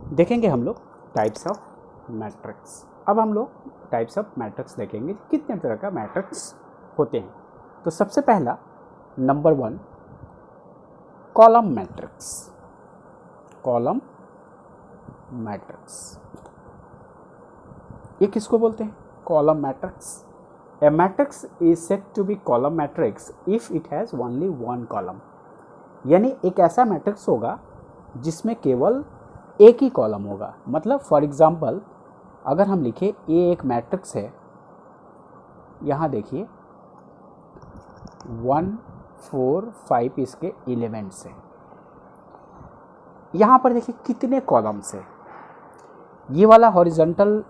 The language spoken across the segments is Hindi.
देखेंगे हम लोग टाइप्स ऑफ मैट्रिक्स। अब हम लोग टाइप्स ऑफ मैट्रिक्स देखेंगे कितने तरह का मैट्रिक्स होते हैं। तो सबसे पहला number 1 column matrix. Column matrix ये किसको बोलते हैं? Column matrix. A matrix is said to be column matrix if it has only one column. यानी एक ऐसा मैट्रिक्स होगा जिसमें केवल एक ही कॉलम होगा। मतलब फॉर एग्जांपल अगर हम लिखें ये एक मैट्रिक्स है, यहाँ देखिए 1 4 5 इसके एलिमेंट्स हैं। यहाँ पर देखिए कितने कॉलम्स हैं। ये वाला हॉरिजॉन्टल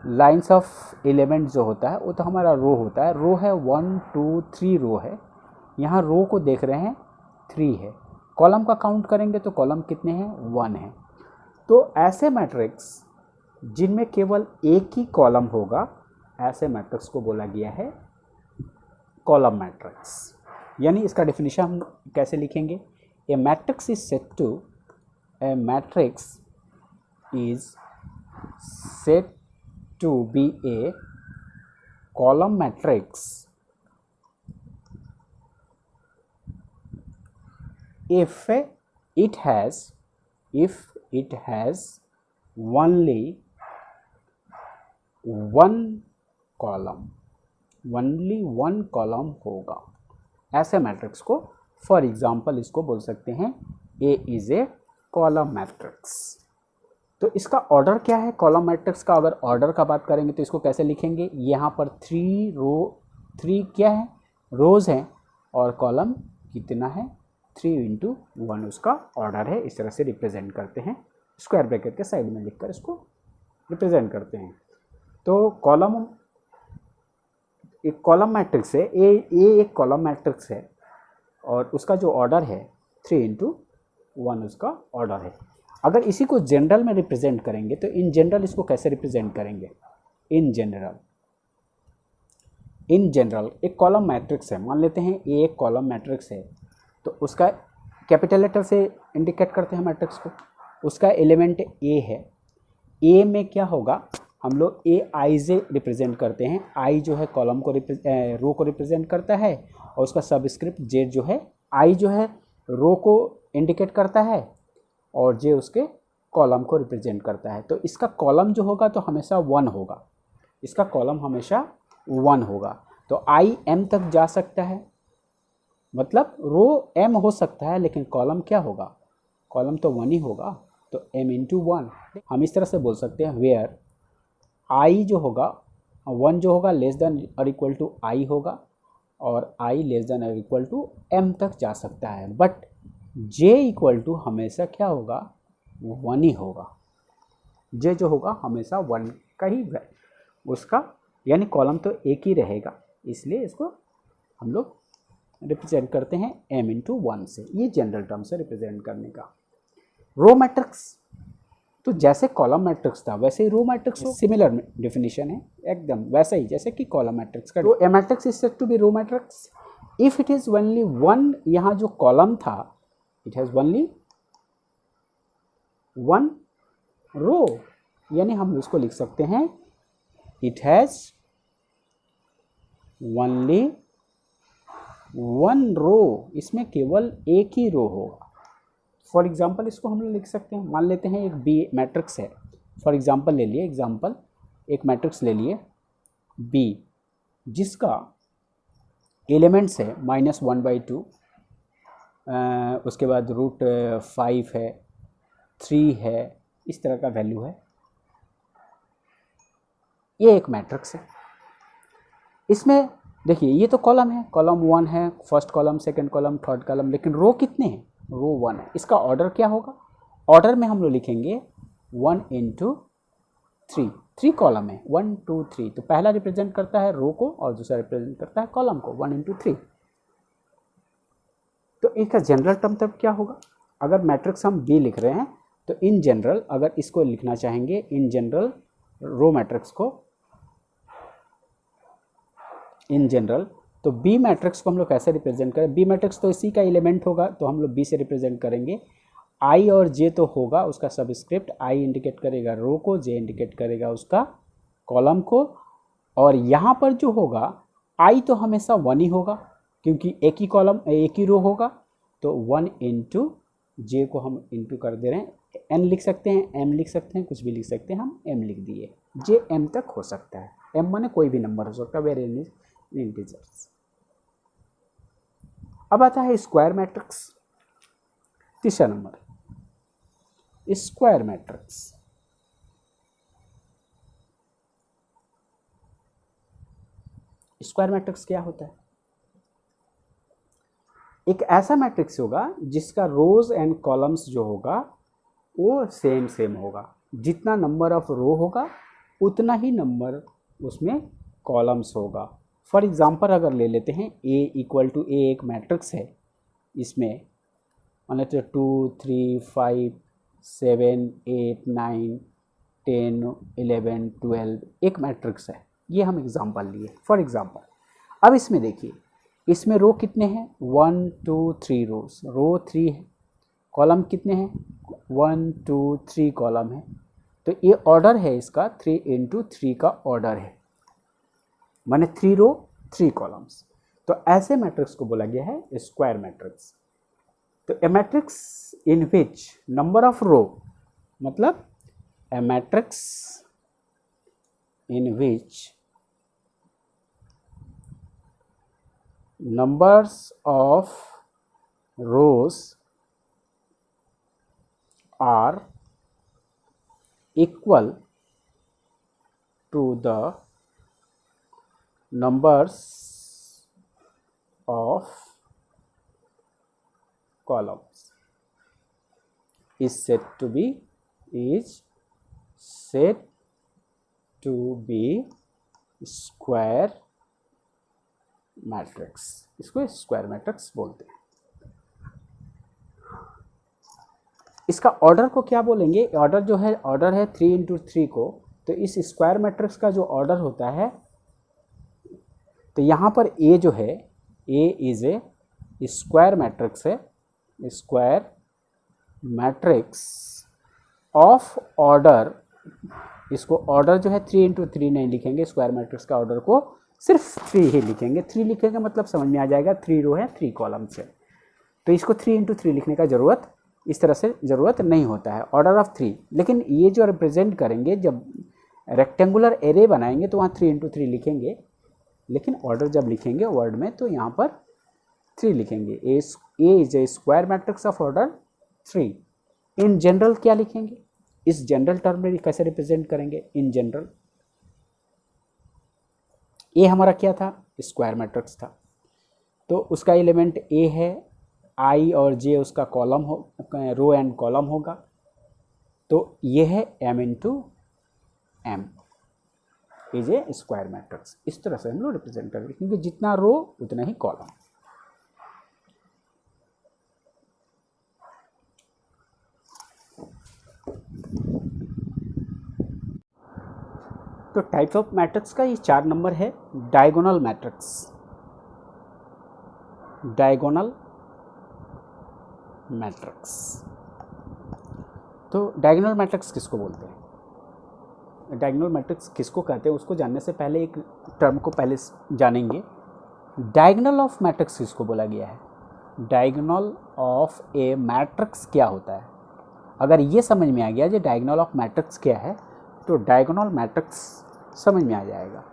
लाइंस ऑफ एलिमेंट जो होता है वो तो हमारा रो होता है। रो है 1 2 3 रो है। यहाँ रो को देख रहे हैं 3 है। कॉलम का काउंट करेंगे तो कॉलम कितने हैं? 1 है। तो ऐसे मैट्रिक्स जिनमें केवल एक ही कॉलम होगा, ऐसे मैट्रिक्स को बोला गया है कॉलम मैट्रिक्स। यानी इसका डेफिनेशन हम कैसे लिखेंगे? A matrix is said to a matrix is said to be a column matrix if it has only one column होगा। ऐसे मैट्रिक्स को फॉर एग्जांपल इसको बोल सकते हैं A is a column matrix. तो इसका ऑर्डर क्या है कॉलम मैट्रिक्स का? अगर ऑर्डर का बात करेंगे तो इसको कैसे लिखेंगे? यहाँ पर 3 क्या है? रोज हैं और कॉलम कितना है? 3 × 1 उसका ऑर्डर है। इस तरह से रिप्रेजेंट करते हैं, स्क्वायर ब्रैकेट के साइड में लिखकर इसको रिप्रेजेंट करते हैं। तो कॉलम एक कॉलम मैट्रिक्स है, ए एक कॉलम मैट्रिक्स है और उसका जो ऑर्डर है 3 × 1 उसका ऑर्डर है। अगर इसी को जनरल में रिप्रेजेंट करेंगे तो इन जनरल इसको कैसे रिप्रेजेंट करेंगे? इन जनरल एक कॉलम मैट्रिक्स है, मान लेते हैं ए एक कॉलम मैट्रिक्स है, तो उसका कैपिटल लेटर से इंडिकेट करते हैं मैट्रिक्स को। उसका एलिमेंट ए है। ए में क्या होगा? हम लोग ए आई से रिप्रेजेंट करते हैं। आई जो है कॉलम को रो को रिप्रेजेंट करता है और उसका सबस्क्रिप्ट जे जो है आई जो है रो को इंडिकेट करता है और जे उसके कॉलम को रिप्रेजेंट करता है। तो इसका कॉलम जो होगा तो हमेशा 1 होगा। इसका कॉलम हमेशा 1 होगा। तो आई एम तक जा सकता है, मतलब रो एम हो सकता है लेकिन कॉलम क्या होगा? कॉलम तो 1 ही होगा। तो m × 1 हम इस तरह से बोल सकते हैं वेयर आई जो होगा 1 जो होगा लेस देन और इक्वल टू आई होगा और आई लेस देन और इक्वल टू m तक जा सकता है। बट j इक्वल टू हमेशा क्या होगा? 1 ही होगा। j जो होगा हमेशा 1 का ही उसका, यानी कॉलम तो एक ही रहेगा, इसलिए इसको हम लोग रिप्रेजेंट करते हैं m × 1 से। ये जनरल टर्म से रिप्रेजेंट करने का। रो मैट्रिक्स तो जैसे कॉलम मैट्रिक्स था वैसे ही रो मैट्रिक्स हो, सिमिलर डेफिनेशन है एकदम वैसा ही जैसे कि कॉलम मैट्रिक्स का। तो a matrix is said to be row matrix if it is only 1। यहाँ जो कॉलम था इट हैज ओनली 1 रो, यानी हम इसको लिख सकते हैं इट हैज ओनली 1 रो। इसमें केवल एक ही रो होगा। फॉर एग्जांपल इसको हम लोग लिख सकते हैं, मान लेते हैं एक बी मैट्रिक्स है। फॉर एग्जांपल ले लिए, एग्जांपल एक मैट्रिक्स ले लिए बी जिसका एलिमेंट्स है -1/2, उसके बाद √5 है, 3 है, इस तरह का वैल्यू है। ये एक मैट्रिक्स है। इसमें देखिए ये तो कॉलम है, कॉलम 1 है, first column, second column, third column, लेकिन रो कितने हैं? रो 1 है। इसका ऑर्डर क्या होगा? ऑर्डर में हम लोग लिखेंगे 1 × 3। 3 कॉलम है, 1 2 3। तो पहला रिप्रेजेंट करता है रो को और दूसरा रिप्रेजेंट करता है कॉलम को, 1 × 3। तो इसका जनरल टर्म तब क्या होगा? अगर मैट्रिक्स हम बी लिख रहे हैं तो इन जनरल अगर इसको लिखना चाहेंगे इन जनरल रो मैट्रिक्स को इन जनरल, तो बी मैट्रिक्स को हम लोग कैसे रिप्रेजेंट करें? बी मैट्रिक्स तो इसी का एलिमेंट होगा तो हम लोग बी से रिप्रेजेंट करेंगे आई और जे तो होगा, उसका सबस्क्रिप्ट आई इंडिकेट करेगा रो को, जे इंडिकेट करेगा उसका कॉलम को, और यहाँ पर जो होगा आई तो हमेशा 1 ही होगा क्योंकि एक ही कॉलम एक ही रो होगा, तो 1 इंटू जे को हम इंटू कर दे रहे हैं, एन लिख सकते हैं, एम लिख सकते हैं, कुछ भी लिख सकते हैं, हम एम लिख दिए, जे एम तक हो सकता है, एम माने कोई भी नंबर हो सकता है, वेरी इंटीजर्स। अब आता है स्क्वायर मैट्रिक्स, तीसरा number square matrix. Square matrix क्या होता है? एक ऐसा मैट्रिक्स होगा जिसका रोज एंड कॉलम्स जो होगा वो सेम होगा, जितना नंबर ऑफ रो होगा उतना ही नंबर उसमें कॉलम्स होगा। फॉर एग्जांपल अगर ले लेते हैं A इक्वल टू ए एक मैट्रिक्स है, इसमें मान लेते 2 3 5 7 8 9 10 11 12 एक मैट्रिक्स है, ये हम एग्जांपल लिए फॉर एग्जांपल। अब इसमें देखिए, इसमें रो कितने हैं? 1 2 3 रोज, रो 3 है, कॉलम कितने हैं? 1 2 3 कॉलम है, तो ये ऑर्डर है इसका 3 इंटू 3 का ऑर्डर है, माने 3 रो 3 कॉलम्स। तो ऐसे मैट्रिक्स को बोला गया है स्क्वायर मैट्रिक्स। तो a matrix in which number of row, मतलब a matrix in which numbers of rows are equal to the numbers of columns is said to be square matrix. इसको स्क्वायर मैट्रिक्स बोलते हैं। इसका ऑर्डर को क्या बोलेंगे? ऑर्डर जो है, ऑर्डर है 3 इंटू 3 को, तो इस स्क्वायर मैट्रिक्स का जो ऑर्डर होता है, तो यहाँ पर ए जो है, ए इज ए स्क्वायर मैट्रिक्स है, स्क्वायर मैट्रिक्स ऑफ ऑर्डर। इसको ऑर्डर जो है 3 इंटू 3 नहीं लिखेंगे, स्क्वायर मैट्रिक्स का ऑर्डर को सिर्फ 3 ही लिखेंगे। 3 लिखेंगे मतलब समझ में आ जाएगा 3 रो है 3 कॉलम्स है, तो इसको 3 इंटू 3 लिखने का ज़रूरत इस तरह से ज़रूरत नहीं होता है, ऑर्डर ऑफ 3। लेकिन ये जो रिप्रेजेंट करेंगे, जब रेक्टेंगुलर एरे बनाएंगे तो वहाँ 3 इंटू 3 लिखेंगे, लेकिन ऑर्डर जब लिखेंगे वर्ड में तो यहाँ पर 3 लिखेंगे। A is a square matrix of order 3। In general क्या लिखेंगे? इस जनरल टर्म में कैसे रिप्रेजेंट करेंगे? इन जनरल ए हमारा क्या था? स्क्वायर मैट्रिक्स था, तो उसका एलिमेंट ए है, आई और जे उसका कॉलम हो, रो एंड कॉलम होगा, तो ये है m into M is a square matrix. इस तरह से हम लोग रिप्रेजेंट करेंगे, क्योंकि जितना रो उतना ही कॉलम। तो टाइप्स ऑफ मैट्रिक्स का ये 4 नंबर है। Diagonal matrix, diagonal matrix. तो डायगोनल मैट्रिक्स किसको बोलते हैं? डायगोनल मैट्रिक्स किसको कहते हैं उसको जानने से पहले एक टर्म को पहले जानेंगे। डायगोनल ऑफ मैट्रिक्स किसको बोला गया है? डायगोनल ऑफ ए मैट्रिक्स क्या होता है? अगर ये समझ में आ गया जो डायगोनल ऑफ मैट्रिक्स क्या है, तो डायगोनल मैट्रिक्स समझ में आ जाएगा।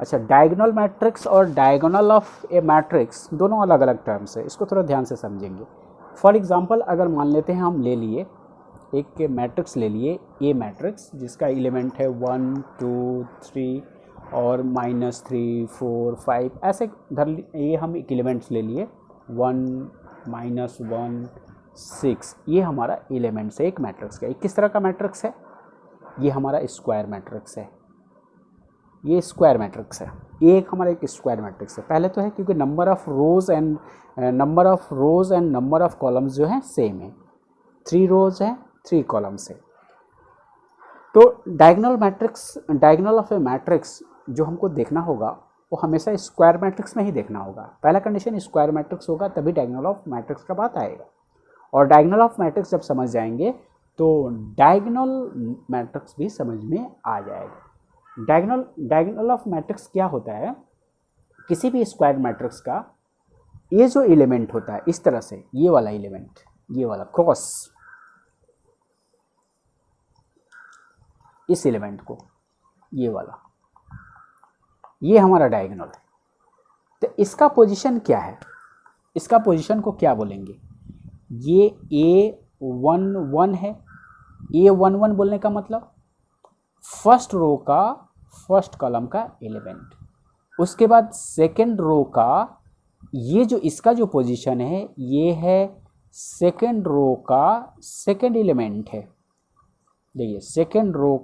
अच्छा, डायगोनल मैट्रिक्स और डायगोनल ऑफ ए मैट्रिक्स दोनों अलग अलग टर्म्स है, इसको थोड़ा ध्यान से समझेंगे। फॉर एग्जांपल अगर मान लेते हैं हम ले लिए एक मैट्रिक्स, ले लिए ए मैट्रिक्स जिसका एलिमेंट है 1 2 3 और -3 4 5, ऐसे धर ये हम एक एलिमेंट्स ले लिए 1 -1 6, ये हमारा एलिमेंट्स है एक मैट्रिक्स का। किस तरह का मैट्रिक्स है? ये हमारा स्क्वायर मैट्रिक्स है, ये स्क्वायर मैट्रिक्स है, ये एक हमारा एक स्क्वायर मैट्रिक्स है। पहले तो है क्योंकि number of rose and number of columns जो है सेम है, 3 रोज हैं 3 कॉलम्स है। तो diagonal matrix, diagonal of A matrix जो हमको देखना होगा वो हमेशा स्क्वायर मैट्रिक्स में ही देखना होगा। पहला कंडीशन स्क्वायर मैट्रिक्स होगा तभी डायगोनल ऑफ मैट्रिक्स का बात आएगा। और डायगोनल ऑफ मैट्रिक्स जब समझ जाएंगे तो डायगोनल मैट्रिक्स भी समझ में आ जाएगा। डायगोनल ऑफ मैट्रिक्स क्या होता है, किसी भी स्क्वायर मैट्रिक्स का ये जो एलिमेंट होता है इस तरह से, ये वाला एलिमेंट, ये वाला क्रॉस, इस एलिमेंट को, ये वाला, ये हमारा डायगोनल है। तो इसका पोजीशन क्या है, इसका पोजीशन को क्या बोलेंगे, ये A11 है। A11 बोलने का मतलब फर्स्ट रो का फर्स्ट कॉलम का एलिमेंट, उसके बाद सेकेंड रो का ये जो इसका जो पोजीशन है ये है सेकेंड रो का सेकेंड एलिमेंट है। देखिए सेकेंड रो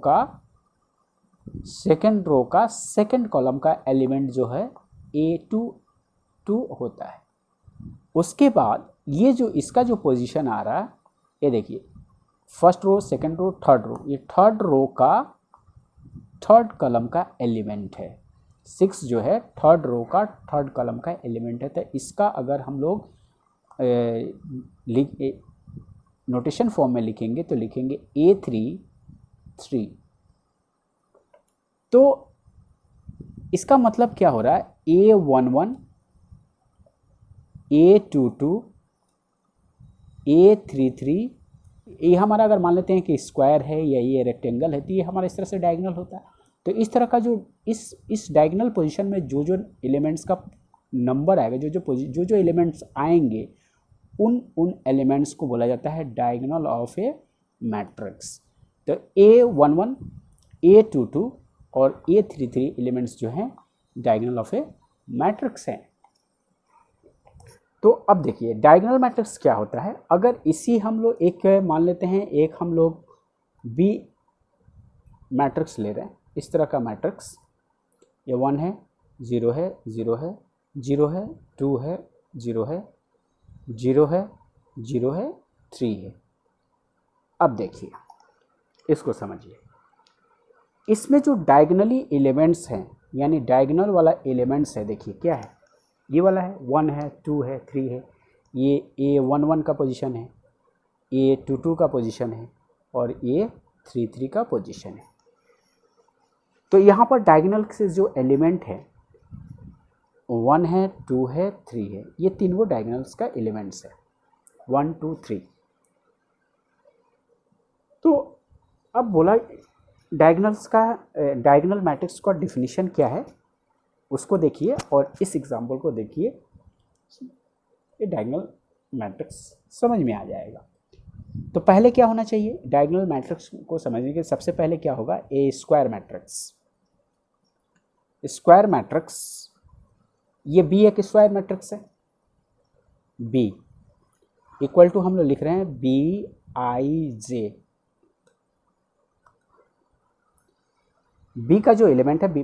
का सेकेंड कॉलम का एलिमेंट जो है A22 होता है। उसके बाद ये जो इसका जो पोजीशन आ रहा है, ये देखिए first row, second row, third row, ये थर्ड रो का थर्ड कॉलम का एलिमेंट है। 6 जो है थर्ड रो का थर्ड कॉलम का एलिमेंट है। तो इसका अगर हम लोग नोटेशन फॉर्म में लिखेंगे तो लिखेंगे A33। तो इसका मतलब क्या हो रहा है, A11, A22, A33, ये हमारा अगर मान लेते हैं कि स्क्वायर है या ये रेक्टेंगल है तो ये हमारा इस तरह से डायगोनल होता है। तो इस तरह का जो इस डायगोनल पोजीशन में जो जो एलिमेंट्स का नंबर आएगा, जो जो एलिमेंट्स आएंगे उन एलिमेंट्स को बोला जाता है डायगोनल ऑफ ए मैट्रिक्स। तो A11, A22 और A33 एलिमेंट्स जो हैं डायगोनल ऑफ ए मैट्रिक्स हैं। तो अब देखिए डायगोनल मैट्रिक्स क्या होता है। अगर इसी हम लोग एक मान लेते हैं, एक हम लोग B मैट्रिक्स ले रहे हैं, इस तरह का मैट्रिक्स, ये 1 है, 0 है, 0 है, 0 है, 2 है, 0 है, 0 है, 0 है, 3 है। अब देखिए इसको समझिए, इसमें जो डायगोनली एलिमेंट्स हैं यानी डायगोनल वाला एलिमेंट्स है, देखिए क्या है, ये वाला है, 1 है, 2 है, 3 है, ये A11 का पोजीशन है, A22 का पोजीशन है और A33 का पोजीशन है। तो यहाँ पर डायगोनल से जो एलिमेंट है 1 है, 2 है, 3 है, ये तीनों डायगोनल्स का एलिमेंट्स है, 1, 2, 3। तो अब बोला डायगोनल मैट्रिक्स का डिफिनीशन क्या है उसको देखिए और इस एग्जाम्पल को देखिए, ये डायगोनल मैट्रिक्स समझ में आ जाएगा। तो पहले क्या होना चाहिए, डायगोनल मैट्रिक्स को समझने के सबसे पहले क्या होगा, ए स्क्वायर मैट्रिक्स। स्क्वायर मैट्रिक्स, ये बी एक स्क्वायर मैट्रिक्स है, बी इक्वल टू हम लोग लिख रहे हैं BIJ। बी का जो एलिमेंट है, बी